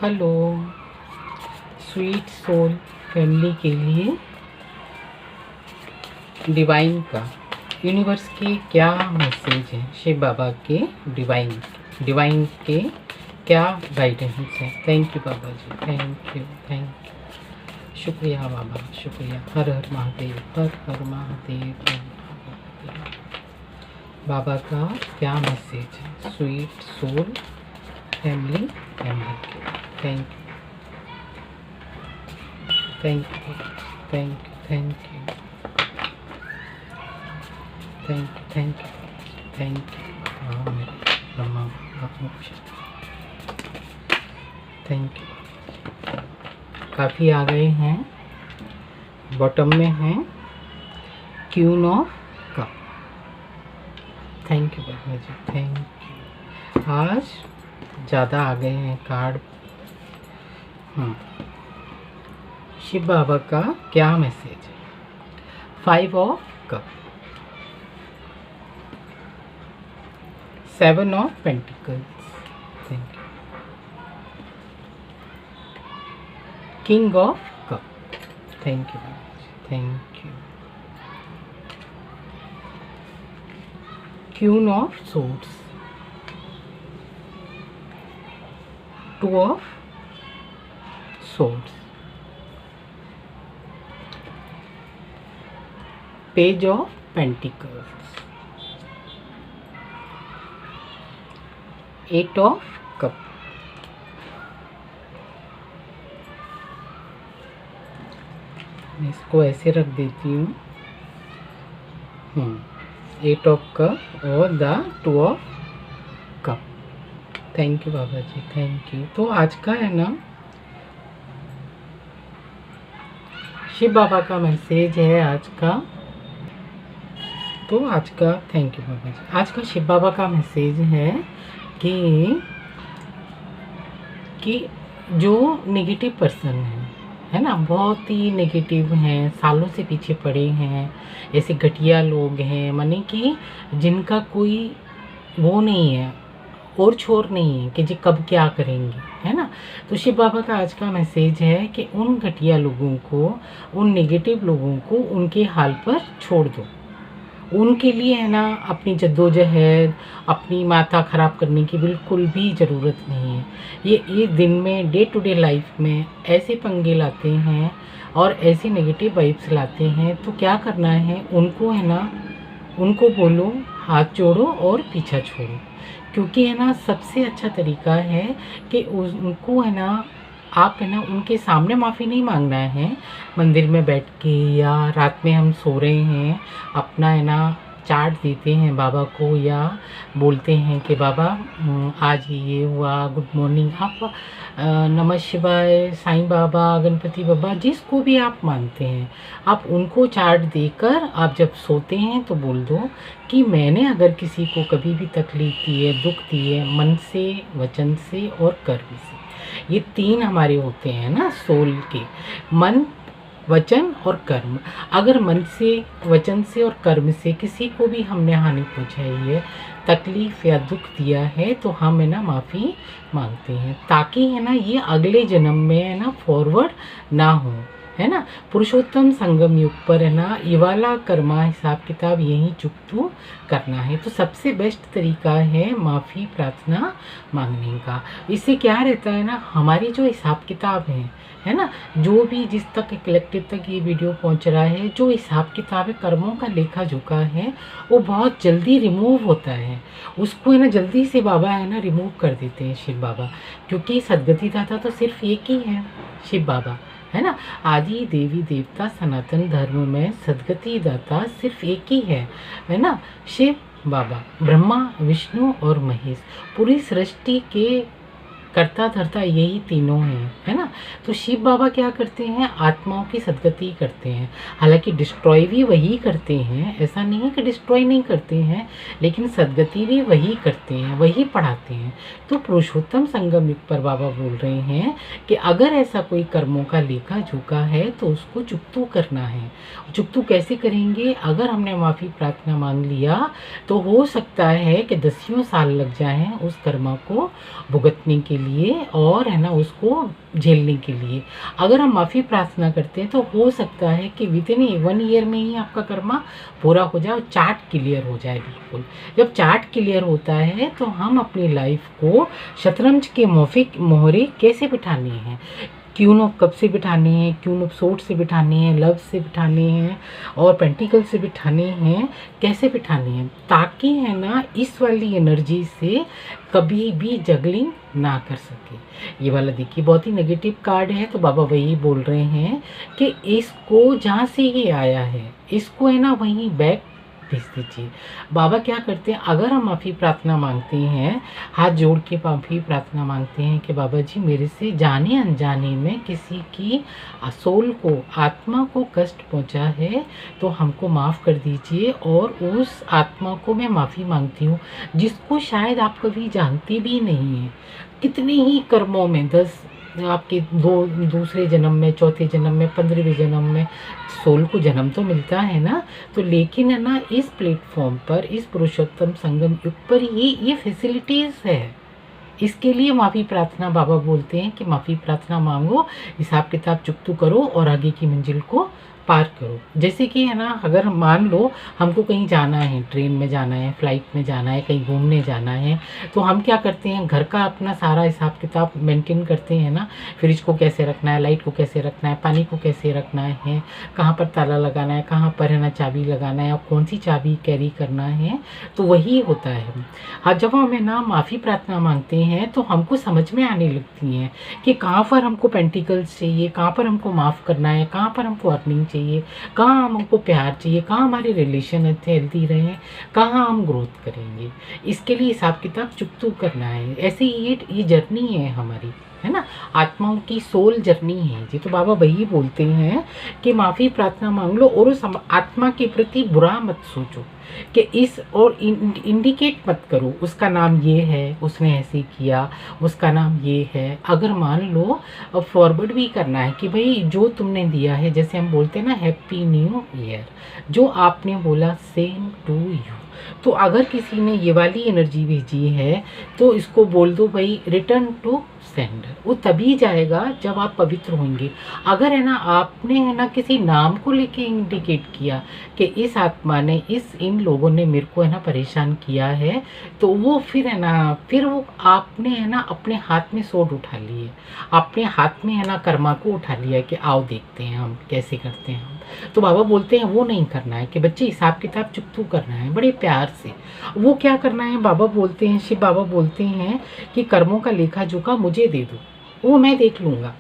Hello sweet soul family के लिए divine का यूनिवर्स के क्या मैसेज है, शिव बाबा के डिवाइन के क्या गाइडेंस है। Thank you Baba ji, thank you. शुक्रिया बाबा, शुक्रिया। हर हर महादेव, हर हर महादेव। बाबा का क्या मैसेज है स्वीट सोल फैमिली के। Thank you, thank you, thank you, thank you, thank you, thank you, thank you. हाँ मेरे ब्रह्मा थैंक यू। काफ़ी आ गए हैं, बॉटम में हैं queen of cup. Thank you Baba ji, thank you. आज ज़्यादा आ गए हैं कार्ड। शिव बाबा का क्या मैसेज है। 5 of cup, 7 of pentacles, thank you. King of cup, thank you, thank you. Queen of swords, 2 of swords, page of pentacles, 8 of cup. मैं इसको ऐसे रख देती हूँ। 8 ऑफ कप और the 2 of cup. Thank you Baba ji, thank you. तो आज का है ना, शिव बाबा का मैसेज है आज का। तो आज का थैंक यू बाबा जी। आज का शिव बाबा का मैसेज है कि जो नेगेटिव पर्सन है ना, बहुत ही नेगेटिव हैं, सालों से पीछे पड़े हैं, ऐसे घटिया लोग हैं, माने कि जिनका कोई वो नहीं है, और छोर नहीं है कि जी कब क्या करेंगे, है ना। तो शिव बाबा का आज का मैसेज है कि उन घटिया लोगों को, उन नेगेटिव लोगों को उनके हाल पर छोड़ दो। उनके लिए है ना अपनी जद्दोजहद, अपनी माथा ख़राब करने की बिल्कुल भी ज़रूरत नहीं है। ये दिन में, डे टू डे लाइफ में ऐसे पंगे लाते हैं और ऐसे नेगेटिव वाइब्स लाते हैं। तो क्या करना है उनको, है ना, उनको बोलो हाथ जोड़ो और पीछा छोड़ो। क्योंकि है ना सबसे अच्छा तरीका है कि उनको है ना, आप है ना उनके सामने माफ़ी नहीं मांगना है, मंदिर में बैठ के या रात में हम सो रहे हैं अपना है ना चार्ट देते हैं बाबा को, या बोलते हैं कि बाबा आज ये हुआ, गुड मॉर्निंग। आप नमः शिवाय, साईं बाबा, गणपति बाबा, जिसको भी आप मानते हैं, आप उनको चार्ट देकर आप जब सोते हैं तो बोल दो कि मैंने अगर किसी को कभी भी तकलीफ दी है, दुख दी है, मन से, वचन से और कर्म से। ये 3 हमारे होते हैं ना सोल के, मन, वचन और कर्म। अगर मन से, वचन से और कर्म से किसी को भी हमने हानि पहुंचाई है, तकलीफ या दुख दिया है, तो हम है ना माफ़ी मांगते हैं, ताकि है ना ये अगले जन्म में है ना फॉरवर्ड ना हो, है ना। पुरुषोत्तम संगम युग पर है ना ये वाला कर्मा हिसाब किताब यही चुकतू करना है। तो सबसे बेस्ट तरीका है माफ़ी प्रार्थना मांगने का। इससे क्या रहता है ना, हमारी जो हिसाब किताब है ना, जो भी जिस तक कलेक्टिव तक ये वीडियो पहुंच रहा है, जो हिसाब किताब है, कर्मों का लेखा जोखा है, वो बहुत जल्दी रिमूव होता है। उसको है ना जल्दी से बाबा है ना रिमूव कर देते हैं शिव बाबा, क्योंकि सदगति दाता तो सिर्फ एक ही है, शिव बाबा, है ना। आदि देवी देवता सनातन धर्म में सदगति दाता सिर्फ एक ही है ना, शिव बाबा। ब्रह्मा, विष्णु और महेश, पूरी सृष्टि के करता धरता यही तीनों हैं, है ना। तो शिव बाबा क्या करते हैं, आत्माओं की सदगति करते हैं। हालांकि डिस्ट्रॉय भी वही करते हैं, ऐसा नहीं है कि डिस्ट्रॉय नहीं करते हैं, लेकिन सदगति भी वही करते हैं, वही पढ़ाते हैं। तो पुरुषोत्तम संगम युग पर बाबा बोल रहे हैं कि अगर ऐसा कोई कर्मों का लेखा जोखा है तो उसको चुकतू करना है। चुकतू कैसे करेंगे, अगर हमने माफ़ी प्रार्थना मांग लिया तो हो सकता है कि 10 साल लग जाएं उस कर्मा को भुगतने के लिए और है ना उसको झेलने के लिए। अगर हम माफ़ी प्रार्थना करते हैं तो हो सकता है कि विदिन 1 ईयर में ही आपका कर्मा पूरा हो जाए और चार्ट क्लियर हो जाए बिल्कुल। जब चार्ट क्लियर होता है तो हम अपनी लाइफ को शतरंज के मोहरे कैसे बिठाने हैं, क्यून ऑफ कप से बिठाने हैं, क्यून ऑफ सोर्ड से बिठाने हैं, लव से बिठाने हैं और पेंटिकल से बिठाने हैं, कैसे बिठाने हैं, ताकि है ना इस वाली एनर्जी से कभी भी जगलिंग ना कर सके। ये वाला देखिए बहुत ही नेगेटिव कार्ड है, तो बाबा वही बोल रहे हैं कि इसको जहाँ से ये आया है इसको है ना वहीं बैक भेज दीजिए। बाबा क्या करते हैं, अगर हम माफ़ी प्रार्थना मांगते हैं, हाथ जोड़ के माफ़ी प्रार्थना मांगते हैं कि बाबा जी मेरे से जाने अनजाने में किसी की सोल को, आत्मा को कष्ट पहुंचा है तो हमको माफ़ कर दीजिए। और उस आत्मा को मैं माफ़ी मांगती हूँ जिसको शायद आप कभी जानते भी नहीं हैं। कितने ही कर्मों में 10 आपके दूसरे जन्म में, चौथे जन्म में, 15वें जन्म में सोल को जन्म तो मिलता है ना, तो लेकिन है ना इस प्लेटफॉर्म पर, इस पुरुषोत्तम संगम युग पर ये फैसिलिटीज़ है। इसके लिए माफ़ी प्रार्थना बाबा बोलते हैं कि माफ़ी प्रार्थना मांगो, हिसाब किताब चुकतू करो और आगे की मंजिल को पार करो। जैसे कि है ना अगर मान लो हमको कहीं जाना है, ट्रेन में जाना है, फ्लाइट में जाना है, कहीं घूमने जाना है, तो हम क्या करते हैं, घर का अपना सारा हिसाब किताब मेंटेन करते हैं ना, फ्रिज को कैसे रखना है, लाइट को कैसे रखना है, पानी को कैसे रखना है, कहाँ पर ताला लगाना है, कहाँ पर है ना चाबी लगाना है और कौन सी चाबी कैरी करना है। तो वही होता है। हाँ, जब हम है ना माफ़ी प्रार्थना मांगते हैं तो हमको समझ में आने लगती हैं कि कहाँ पर हमको पेंटिकल्स चाहिए, कहाँ पर हमको माफ़ करना है, कहाँ पर हमको अर्निंग चाहिए, कहाँ हमको प्यार चाहिए, कहाँ हमारे रिलेशन अच्छे हेल्दी रहे, कहाँ हम ग्रोथ करेंगे। इसके लिए हिसाब किताब चुकतू करना है। ऐसे ये जर्नी है हमारी, है ना, आत्माओं की सोल जर्नी है जी। तो बाबा वही बोलते हैं कि माफ़ी प्रार्थना मांग लो और उस आत्मा के प्रति बुरा मत सोचो कि इस और इंडिकेट मत करो उसका नाम ये है, उसने ऐसे किया, उसका नाम ये है। अगर मान लो फॉरवर्ड भी करना है कि भाई जो तुमने दिया है, जैसे हम बोलते हैं ना हैप्पी न्यू ईयर, जो आपने बोला सेम टू यू। तो अगर किसी ने ये वाली एनर्जी भेजी है तो इसको बोल दो भाई रिटर्न टू सेंडर। वो तभी जाएगा जब आप पवित्र होंगे। अगर है ना आपने है ना किसी नाम को लेके इंडिकेट किया कि इस आत्मा ने, इन लोगों ने मेरे को है ना परेशान किया है, तो वो फिर है ना, फिर वो आपने है ना अपने हाथ में सोड उठा लिए, अपने हाथ में है ना कर्मा को उठा लिया कि आओ देखते हैं हम कैसे करते हैं हम। तो बाबा बोलते हैं वो नहीं करना है कि बच्चे हिसाब किताब चुकतू करना है बड़े प्यार से। वो क्या करना है, बाबा बोलते हैं, शिव बाबा बोलते हैं कि कर्मों का लेखा जोखा मुझे दे दो, वो मैं देख लूँगा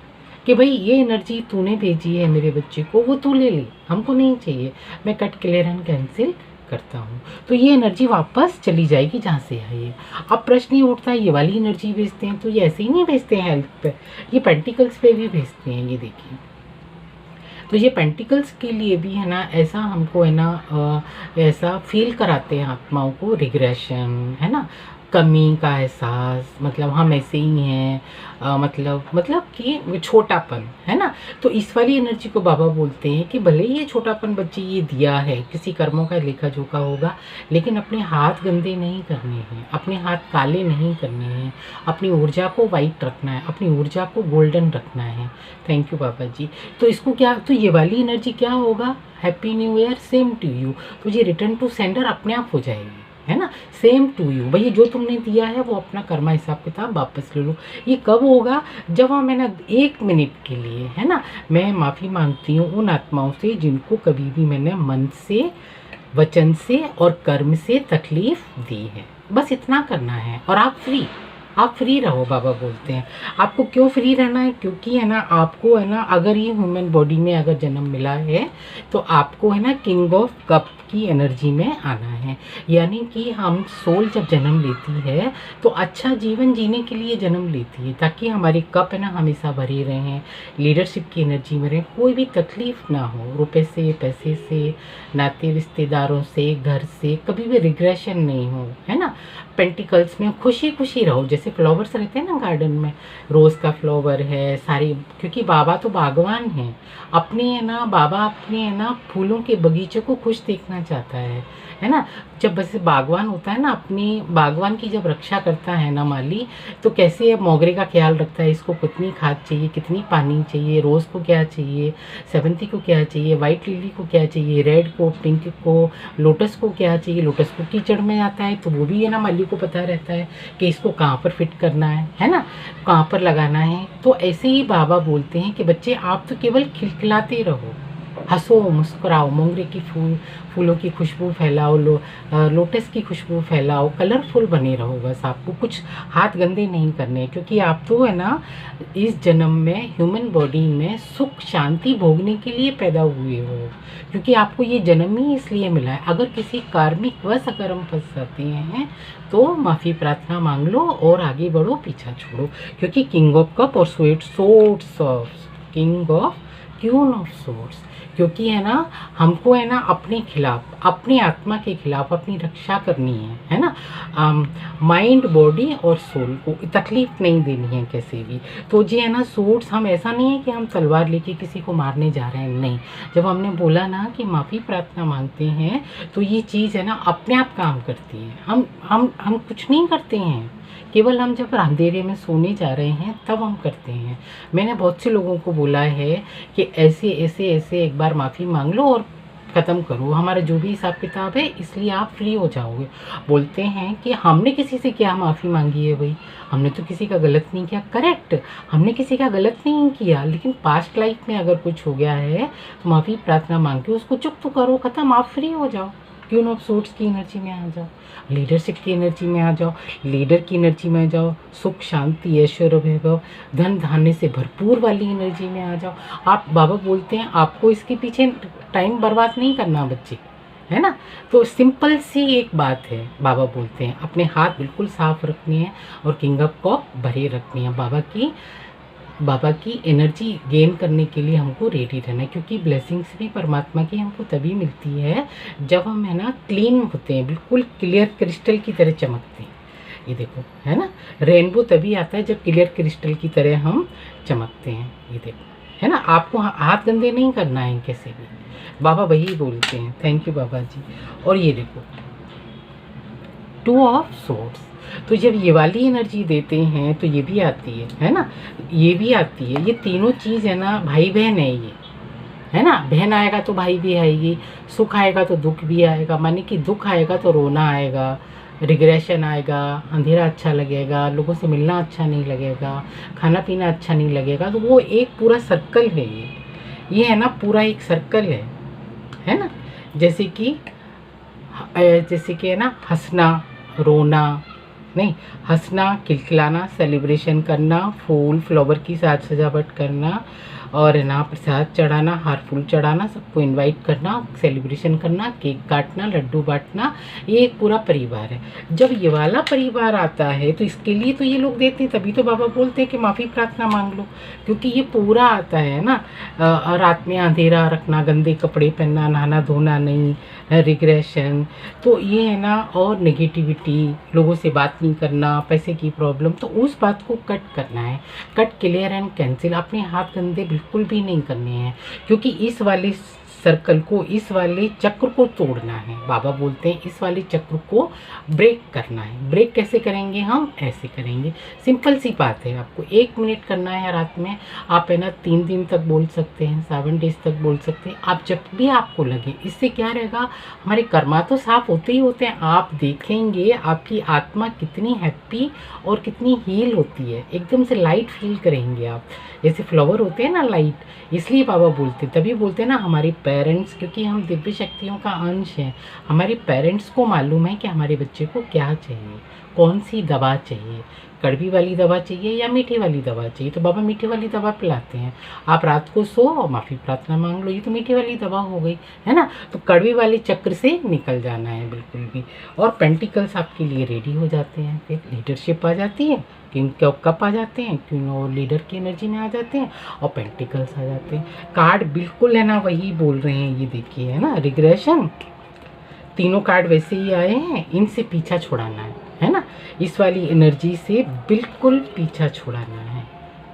कि भाई ये एनर्जी तूने भेजी है मेरे बच्चे को, वो तू ले ले, हमको नहीं चाहिए, मैं कट क्लियर एंड कैंसिल करता हूँ। तो ये एनर्जी वापस चली जाएगी जहाँ से आई है। अब प्रश्न ये उठता है ये वाली एनर्जी भेजते हैं तो ये ऐसे ही नहीं भेजते हैं हेल्थ पे, ये पेंटिकल्स पे भी भेजते हैं। ये देखिए, तो ये पेंटिकल्स के लिए भी है ना ऐसा हमको है ना ऐसा फील कराते हैं आत्माओं को, रिग्रेशन है ना, कमी का एहसास, मतलब हम ऐसे ही हैं, मतलब कि छोटापन है ना। तो इस वाली एनर्जी को बाबा बोलते हैं कि भले ही ये छोटापन बच्चे ये दिया है, किसी कर्मों का लेखा जोखा होगा, लेकिन अपने हाथ गंदे नहीं करने हैं, अपने हाथ काले नहीं करने हैं, अपनी ऊर्जा को वाइट रखना है, अपनी ऊर्जा को गोल्डन रखना है। थैंक यू बाबा जी। तो इसको क्या, तो ये वाली एनर्जी क्या होगा, happy new year same to you, तो ये रिटर्न टू सेंडर अपने आप हो जाएगी, है ना, सेम टू यू। भैया जो तुमने दिया है वो अपना कर्मा हिसाब किताब वापस ले लो। ये कब होगा, जब हम है ना 1 मिनट के लिए है ना मैं माफ़ी मांगती हूँ उन आत्माओं से जिनको कभी भी मैंने मन से, वचन से और कर्म से तकलीफ दी है। बस इतना करना है और आप फ्री रहो। बाबा बोलते हैं आपको क्यों फ्री रहना है, क्योंकि है ना आपको है ना अगर ये ह्यूमन बॉडी में अगर जन्म मिला है तो आपको है ना किंग ऑफ कप की एनर्जी में आना है। यानी कि हम सोल जब जन्म लेती है तो अच्छा जीवन जीने के लिए जन्म लेती है, ताकि हमारे कप है ना हमेशा भरे रहें, लीडरशिप की एनर्जी में रहें, कोई भी तकलीफ ना हो, रुपए से, पैसे से, नाते रिश्तेदारों से, घर से कभी भी रिग्रेशन नहीं हो, है ना। पेंटिकल्स में खुशी खुशी रहो, जैसे फ्लावर्स रहते हैं ना गार्डन में, रोज़ का फ्लावर है सारी, क्योंकि बाबा तो बागवान हैं, अपने है ना बाबा अपने है ना फूलों के बगीचे को खुश देखना चाहता है ना। जब वैसे बागवान होता है ना, अपनी बागवान की जब रक्षा करता है ना माली, तो कैसे मोगरे का ख्याल रखता है, इसको कितनी खाद चाहिए, कितनी पानी चाहिए, रोज़ को क्या चाहिए, सेवंती को क्या चाहिए, वाइट लिली को क्या चाहिए, रेड को, पिंक को, लोटस को क्या चाहिए। लोटस को कीचड़ में आता है तो वो भी है ना माली को पता रहता है कि इसको कहाँ पर फिट करना है ना, कहाँ पर लगाना है। तो ऐसे ही बाबा बोलते हैं कि बच्चे आप तो केवल खिलखिलाते रहो, हंसो, मुस्कुराओ, मोगरे की फूलों की खुशबू फैलाओ, लोटस की खुशबू फैलाओ, कलरफुल बने रहो, बस आपको कुछ हाथ गंदे नहीं करने। क्योंकि आप तो है ना इस जन्म में ह्यूमन बॉडी में सुख शांति भोगने के लिए पैदा हुए हो, क्योंकि आपको ये जन्म ही इसलिए मिला है। अगर किसी कार्मिक वश अगर हम फंस जाते हैं तो माफ़ी प्रार्थना मांग लो और आगे बढ़ो, पीछा छोड़ो। क्योंकि किंग ऑफ कप और swords of king of queen of swords, क्योंकि है ना हमको है ना अपने खिलाफ, अपनी आत्मा के खिलाफ अपनी रक्षा करनी है ना। माइंड, बॉडी और सोल को तकलीफ नहीं देनी है कैसे भी। तो जी है ना सोर्ड्स, हम ऐसा नहीं है कि हम तलवार लेके किसी को मारने जा रहे हैं, नहीं। जब हमने बोला ना कि माफ़ी प्रार्थना मांगते हैं तो ये चीज़ है ना अपने आप काम करती है। हम कुछ नहीं करते हैं, केवल हम जब अंधेरे में सोने जा रहे हैं तब हम करते हैं। मैंने बहुत से लोगों को बोला है कि ऐसे ऐसे ऐसे एक बार माफ़ी मांग लो और ख़त्म करो हमारा जो भी हिसाब किताब है, इसलिए आप फ्री हो जाओगे। बोलते हैं कि हमने किसी से क्या माफ़ी मांगी है भाई, हमने तो किसी का गलत नहीं किया। करेक्ट, हमने किसी का गलत नहीं किया, लेकिन पास्ट लाइफ में अगर कुछ हो गया है तो माफ़ी प्रार्थना मांग के उसको चुप तो करो, ख़त्म, आप फ्री हो जाओ। क्वीन ऑफ सोर्ड्स की एनर्जी में आ जाओ, लीडरशिप की एनर्जी में आ जाओ, लीडर की एनर्जी में आ जाओ, सुख शांति ऐश्वर्य वैभव धन धान्य से भरपूर वाली एनर्जी में आ जाओ। आप, बाबा बोलते हैं आपको इसके पीछे टाइम बर्बाद नहीं करना बच्चे, है ना। तो सिंपल सी एक बात है, बाबा बोलते हैं अपने हाथ बिल्कुल साफ रखने हैं और किंग ऑफ कप भरे रखनी है। बाबा की एनर्जी गेन करने के लिए हमको रेडी रहना है, क्योंकि ब्लेसिंग्स भी परमात्मा की हमको तभी मिलती है जब हम है ना क्लीन होते हैं, बिल्कुल क्लियर क्रिस्टल की तरह चमकते हैं। ये देखो है ना, रेनबो तभी आता है जब क्लियर क्रिस्टल की तरह हम चमकते हैं। ये देखो है ना, आपको हाथ गंदे नहीं करना है कैसे भी, बाबा वही बोलते हैं। थैंक यू बाबा जी। और ये देखो 2 ऑफ सोर्ड्स, तो जब ये वाली एनर्जी देते हैं तो ये भी आती है ना, ये भी आती है। ये तीनों चीज़ है ना भाई बहन है ये, है ना। बहन आएगा तो भाई भी आएगी, सुख आएगा तो दुख भी आएगा, माने कि दुख आएगा तो रोना आएगा, रिग्रेशन आएगा, अंधेरा अच्छा लगेगा, लोगों से मिलना अच्छा नहीं लगेगा, खाना पीना अच्छा नहीं लगेगा। तो वो एक पूरा सर्कल है ये है ना, पूरा एक सर्कल है ना। जैसे कि है ना हंसना, रोना नहीं, हंसना, खिलखिलाना, सेलिब्रेशन करना, फूल फ्लावर की साज सजावट करना, और है ना प्रसाद चढ़ाना, हार फूल चढ़ाना, सबको इनवाइट करना, सेलिब्रेशन करना, केक काटना, लड्डू बांटना, ये एक पूरा परिवार है। जब ये वाला परिवार आता है तो इसके लिए तो ये लोग देते हैं, तभी तो बाबा बोलते हैं कि माफ़ी प्रार्थना मांग लो, क्योंकि ये पूरा आता है ना। रात में अंधेरा रखना, गंदे कपड़े पहनना, नहाना धोना नहीं, रिग्रेशन, तो ये है ना, और नेगेटिविटी, लोगों से बात नहीं करना, पैसे की प्रॉब्लम, तो उस बात को कट करना है, कट, क्लियर एंड कैंसिल। अपने हाथ गंदे बिल्कुल भी नहीं करने हैं, क्योंकि इस वाले सर्कल को, इस वाले चक्र को तोड़ना है। बाबा बोलते हैं इस वाले चक्र को ब्रेक करना है। ब्रेक कैसे करेंगे हम, ऐसे करेंगे, सिंपल सी बात है। आपको 1 मिनट करना है रात में, आप है ना 3 दिन तक बोल सकते हैं, 7 डेज तक बोल सकते हैं, आप जब भी आपको लगे। इससे क्या रहेगा, हमारे कर्मा तो साफ होते ही होते हैं, आप देखेंगे आपकी आत्मा कितनी हैप्पी और कितनी हील होती है, एकदम से लाइट फील करेंगे आप, जैसे फ्लावर होते हैं ना लाइट। इसलिए बाबा बोलते, तभी बोलते हैं ना हमारे पेरेंट्स, क्योंकि हम दिव्य शक्तियों का अंश हैं, हमारे पेरेंट्स को मालूम है कि हमारे बच्चे को क्या चाहिए, कौन सी दवा चाहिए, कड़वी वाली दवा चाहिए या मीठी वाली दवा चाहिए। तो बाबा मीठी वाली दवा पिलाते हैं। आप रात को सो और माफ़ी प्रार्थना मांग लो, ये तो मीठी वाली दवा हो गई, है ना। तो कड़वी वाले चक्र से निकल जाना है बिल्कुल भी, और पेंटिकल्स आपके लिए रेडी हो जाते हैं। फिर लीडरशिप आ जाती है, किंग कप आ जाते हैं, क्यों वो लीडर की एनर्जी में आ जाते हैं, और पेंटिकल्स आ जाते हैं। कार्ड बिल्कुल है ना वही बोल रहे हैं, ये देखिए है ना, रिग्रेशन, तीनों कार्ड वैसे ही आए हैं, इनसे पीछा छुड़ाना है ना, इस वाली एनर्जी से बिल्कुल पीछा छुड़ाना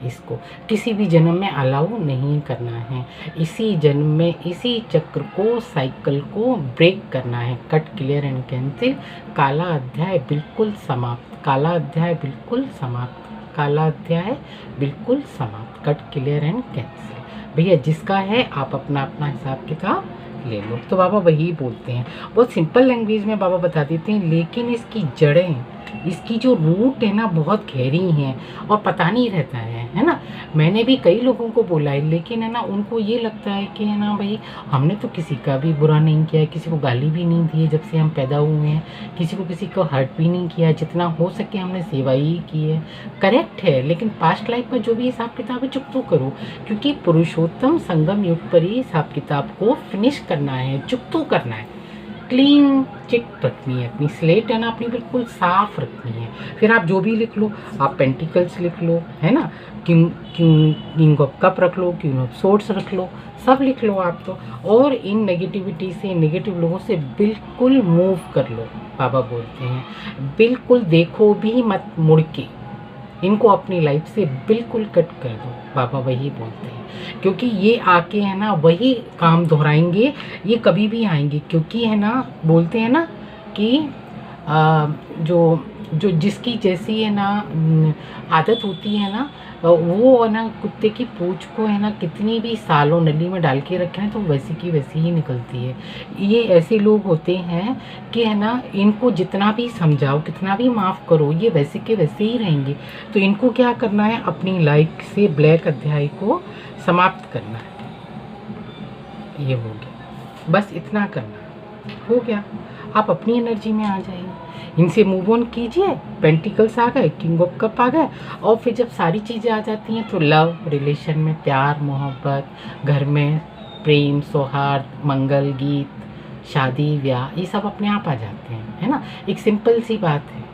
इसको किसी भी जन्म में अलाउ नहीं करना है। इसी जन्म में इसी चक्र को, साइकिल को ब्रेक करना है। Cut, clear and cancel. काला अध्याय बिल्कुल समाप्त, काला अध्याय बिल्कुल समाप्त, काला अध्याय बिल्कुल समाप्त। Cut, clear and cancel. भैया जिसका है आप अपना अपना हिसाब किताब ले लो। तो बाबा वही बोलते हैं, बहुत सिंपल लैंग्वेज में बाबा बता देते हैं, लेकिन इसकी जड़ें, इसकी जो रूट है ना बहुत गहरी हैं और पता नहीं रहता है ना। मैंने भी कई लोगों को बोला है, लेकिन है ना उनको ये लगता है कि है ना भाई हमने तो किसी का भी बुरा नहीं किया है, किसी को गाली भी नहीं दी है जब से हम पैदा हुए हैं, किसी को हर्ट भी नहीं किया, जितना हो सके हमने सेवा ही की है। करेक्ट है, लेकिन पास्ट लाइफ का जो भी हिसाब किताब है चुकतो करो, क्योंकि पुरुषोत्तम संगम युग पर ही हिसाब किताब को फिनिश करना है, चुकतो करना है। क्लीन चिट रखनी है, अपनी स्लेट है ना अपनी बिल्कुल साफ रखनी है। फिर आप जो भी लिख लो, आप पेंटिकल्स लिख लो, है ना, किंग ऑफ कप रख लो, किंग ऑफ सोर्ड्स रख लो, सब लिख लो आप तो। और इन नेगेटिविटी से, नेगेटिव लोगों से बिल्कुल मूव कर लो। बाबा बोलते हैं बिल्कुल देखो भी मत मुड़ के, इनको अपनी लाइफ से बिल्कुल कट कर दो। बाबा वही बोलते हैं, क्योंकि ये आके है ना वही काम दोहराएंगे, ये कभी भी आएंगे, क्योंकि है ना बोलते हैं ना कि जो जिसकी जैसी है ना आदत होती है ना, वो है ना कुत्ते की पूंछ को है ना कितनी भी सालों नली में डाल के रखें तो वैसी की वैसी ही निकलती है। ये ऐसे लोग होते हैं कि है ना इनको जितना भी समझाओ, कितना भी माफ़ करो, ये वैसे के वैसे ही रहेंगे। तो इनको क्या करना है, अपनी लाइफ से ब्लैक अध्याय को समाप्त करना है। ये हो गया, बस इतना करना हो गया, आप अपनी एनर्जी में आ जाइए, इनसे मूव ऑन कीजिए। पेंटिकल्स आ गए, किंग ऑफ कप आ गए, और फिर जब सारी चीज़ें आ जाती हैं तो लव, रिलेशन में प्यार मोहब्बत, घर में प्रेम सौहार्द, मंगल गीत, शादी ब्याह, ये सब अपने आप आ जाते हैं, है ना। एक सिंपल सी बात है।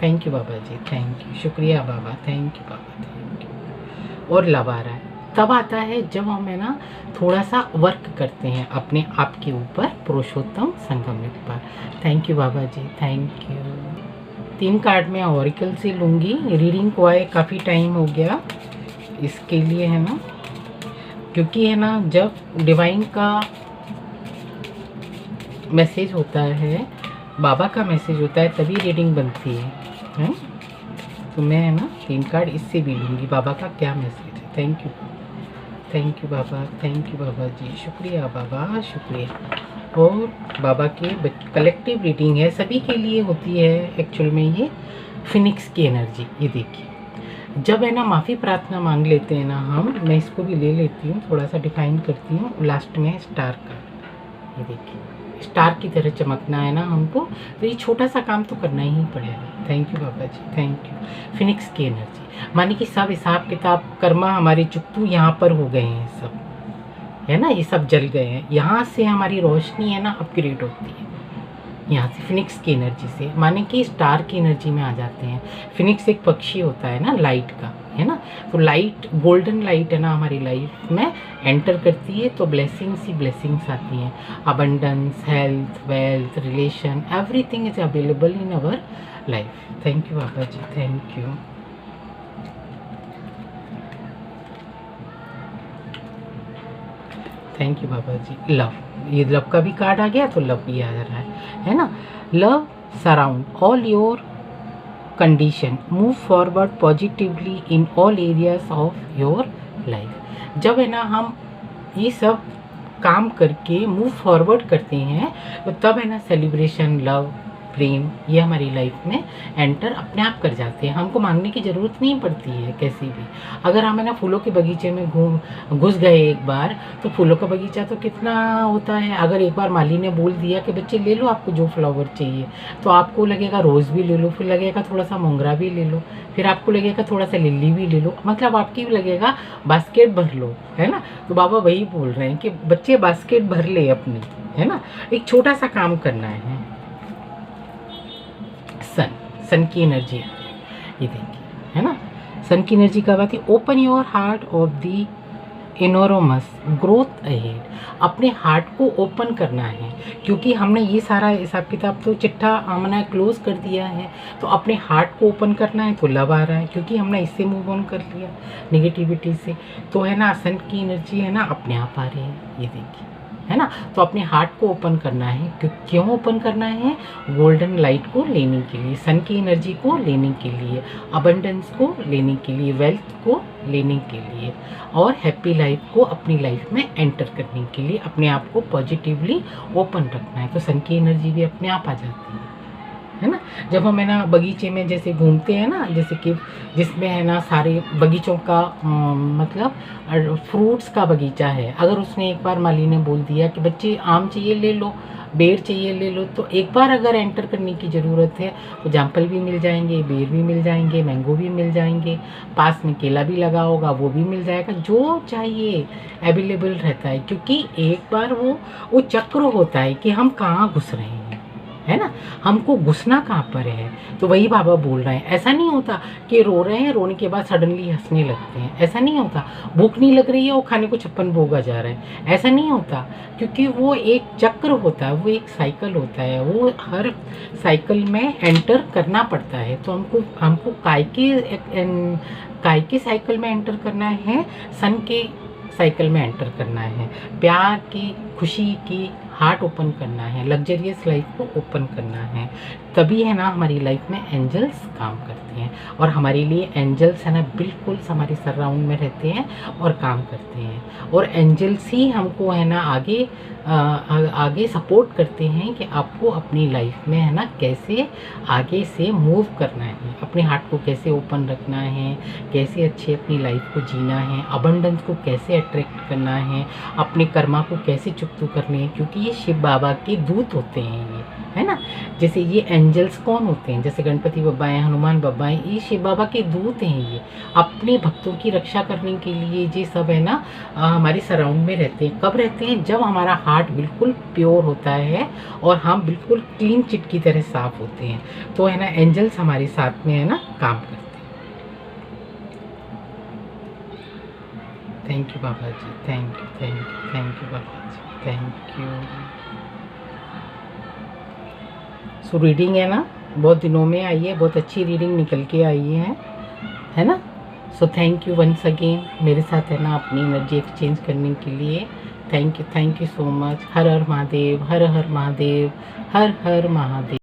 Thank you Baba ji, thank you, शुक्रिया बाबा, थैंक यू बाबा, थैंक यू। और लव आ रहा है तब आता है जब हम है ना थोड़ा सा वर्क करते हैं अपने आप के ऊपर, पुरुषोत्तम संगम युग पर। Thank you Baba ji, thank you. 3 card में ऑरिकल से लूँगी, रीडिंग को आए काफ़ी टाइम हो गया इसके लिए, है ना, क्योंकि है ना जब डिवाइन का मैसेज होता है, बाबा का मैसेज होता है, तभी रीडिंग बनती है? तो मैं है ना 3 कार्ड इससे भी लूँगी, बाबा का क्या मैसेज है। थैंक यू, थैंक यू बाबा, थैंक यू बाबा जी, शुक्रिया बाबा, शुक्रिया। और बाबा के कलेक्टिव रीडिंग है, सभी के लिए होती है एक्चुअल में। ये फिनिक्स की एनर्जी, ये देखिए, जब है ना माफ़ी प्रार्थना मांग लेते हैं ना हम, मैं इसको भी ले लेती हूँ, थोड़ा सा डिफाइन करती हूँ। लास्ट में स्टार का, ये देखिए स्टार की तरह चमकना है ना हमको, तो ये छोटा सा काम तो करना ही पड़ेगा। Thank you Baba ji, thank you. Phoenix की एनर्जी माने कि सब हिसाब किताब कर्मा हमारे चुकतू यहाँ पर हो गए हैं, सब है ना, ये सब जल गए हैं। यहाँ से हमारी रोशनी है ना अपग्रेड होती है, यहाँ से फिनिक्स की एनर्जी से, माने कि स्टार की एनर्जी में आ जाते हैं। फिनिक्स एक पक्षी होता है ना लाइट का, है ना, तो लाइट, गोल्डन लाइट है ना हमारी लाइफ में एंटर करती है तो ब्लेसिंग्स ही ब्लेसिंग्स आती हैं। Abundance, health, wealth, relation, everything is available in our life. Thank you Baba ji, thank you. Thank you Baba ji. Love, ये लव का भी कार्ड आ गया तो लव भी आ रहा है ना। Love surround all your condition, move forward positively in all areas of your life. जब है ना हम ये सब काम करके मूव फॉरवर्ड करते हैं तो तब है ना सेलिब्रेशन, लव, प्रेम, ये हमारी लाइफ में एंटर अपने आप कर जाते हैं। हमको मांगने की ज़रूरत नहीं पड़ती है कैसी भी। अगर हम है ना फूलों के बगीचे में घुस गए एक बार, तो फूलों का बगीचा तो कितना होता है। अगर एक बार माली ने बोल दिया कि बच्चे ले लो आपको जो फ्लावर चाहिए, तो आपको लगेगा रोज़ भी ले लो, फिर लगेगा थोड़ा सा मोंगरा भी ले लो, फिर आपको लगेगा थोड़ा सा लिली भी ले लो, मतलब आपकी भी लगेगा बास्केट भर लो, है ना। तो बाबा वही बोल रहे हैं कि बच्चे बास्केट भर ले अपनी, है ना। एक छोटा सा काम करना है। सन की एनर्जी आ रही है, ये देखिए, है ना। सन की एनर्जी कब आती है? Open your heart of the enormous growth ahead. अपने हार्ट को ओपन करना है, क्योंकि हमने ये सारा हिसाब किताब तो चिट्ठा हमने क्लोज कर दिया है, तो अपने हार्ट को ओपन करना है। तो लव आ रहा है, क्योंकि हमने इससे मूव ऑन कर लिया निगेटिविटी से। तो है ना, सन की एनर्जी है ना अपने आप आ रही है, ये देखिए, है ना। तो अपने हार्ट को ओपन करना है। क्यों ओपन करना है? गोल्डन लाइट को लेने के लिए, सन की एनर्जी को लेने के लिए, अबंडेंस को लेने के लिए, वेल्थ को लेने के लिए, और हैप्पी लाइफ को अपनी लाइफ में एंटर करने के लिए अपने आप को पॉजिटिवली ओपन रखना है। तो सन की एनर्जी भी अपने आप आ जाती है ना। जब हम है ना बगीचे में जैसे घूमते हैं ना, जैसे कि जिसमें है ना सारे बगीचों का मतलब फ्रूट्स का बगीचा है, अगर उसने एक बार माली ने बोल दिया कि बच्चे आम चाहिए ले लो, बेर चाहिए ले लो, तो एक बार अगर एंटर करने की ज़रूरत है तो जामफल भी मिल जाएंगे, बेर भी मिल जाएंगे, मैंगो भी मिल जाएंगे, पास में केला भी लगा होगा वो भी मिल जाएगा, जो चाहिए अवेलेबल रहता है। क्योंकि एक बार वो चक्र होता है कि हम कहाँ घुस रहे हैं, है ना, हमको घुसना कहाँ पर है। तो वही बाबा बोल रहे हैं। ऐसा नहीं होता कि रो रहे हैं, रोने के बाद सडनली हंसने लगते हैं, ऐसा नहीं होता। भूख नहीं लग रही है, वो खाने को 56 भोगा जा रहा है, ऐसा नहीं होता। क्योंकि वो एक चक्र होता है, वो एक साइकिल होता है, वो हर साइकिल में एंटर करना पड़ता है। तो हमको काय के साइकिल में एंटर करना है, सन के साइकिल में एंटर करना है, प्यार की, खुशी की हार्ट ओपन करना है, लग्जरियस लाइफ को ओपन करना है। तभी है ना हमारी लाइफ में एंजल्स काम करते हैं, और हमारे लिए एंजल्स है ना बिल्कुल हमारे सराउंड में रहते हैं और काम करते हैं। और एंजल्स ही हमको है ना आगे सपोर्ट करते हैं कि आपको अपनी लाइफ में है ना कैसे आगे से मूव करना है, अपने हार्ट को कैसे ओपन रखना है, कैसे अच्छे अपनी लाइफ को जीना है, अबंडेंस को कैसे अट्रैक्ट करना है, अपने कर्मा को कैसे चुकतू करने हैं। क्योंकि ये शिव बाबा के दूत होते हैं, ये है ना। जैसे ये एंजल्स कौन होते हैं, जैसे गणपति बब्बा हैं, हनुमान बब्बा हैं, ये शिव बाबा के दूत हैं। ये अपने भक्तों की रक्षा करने के लिए ये सब है ना हमारे सराउंड में रहते हैं। कब रहते हैं? जब हमारा हार्ट बिल्कुल प्योर होता है और हम बिल्कुल क्लीन चिट की तरह साफ होते हैं, तो है ना एंजल्स हमारे साथ में है ना काम करते हैं। Thank you Baba ji, thank you, thank you, thank you Baba ji, thank you. So reading है ना बहुत दिनों में आई है, बहुत अच्छी रीडिंग निकल के आई है ना। So thank you once again मेरे साथ है ना अपनी एनर्जी एक्सचेंज करने के लिए। Thank you so much. Her her Mahadev, her her Mahadev, her her Mahadev.